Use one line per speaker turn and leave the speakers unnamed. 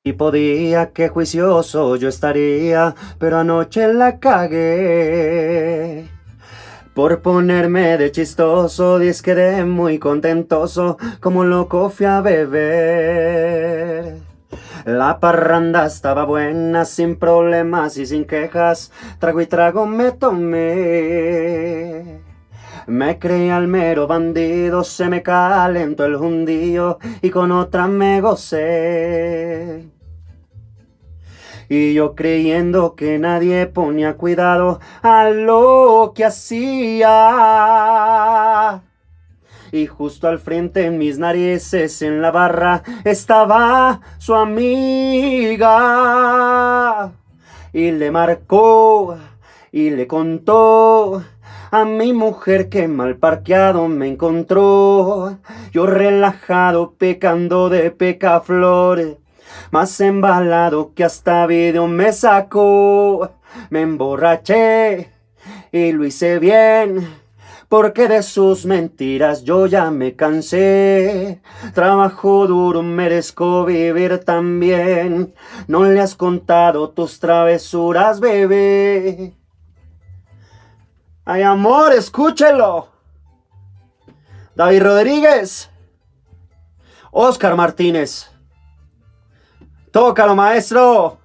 Tipo día que juicioso yo estaría, pero anoche la cagué. Por ponerme de chistoso, quedé muy contentoso, como loco fui a beber. La parranda estaba buena, sin problemas y sin quejas, trago y trago me tomé. Me creí al mero bandido, se me calentó el hundío y con otra me gocé. Y yo creyendo que nadie ponía cuidado a lo que hacía. Y justo al frente en mis narices en la barra estaba su amiga. Y le marcó y le contó a mi mujer que mal parqueado me encontró. Yo relajado pecando de pecaflor, más embalado que hasta video me sacó. Me emborraché y lo hice bien, porque de sus mentiras yo ya me cansé. Trabajo duro, merezco vivir también. No le has contado tus travesuras, bebé. Ay, amor, escúchelo. David Rodríguez, Oscar Martínez. Tócalo, maestro.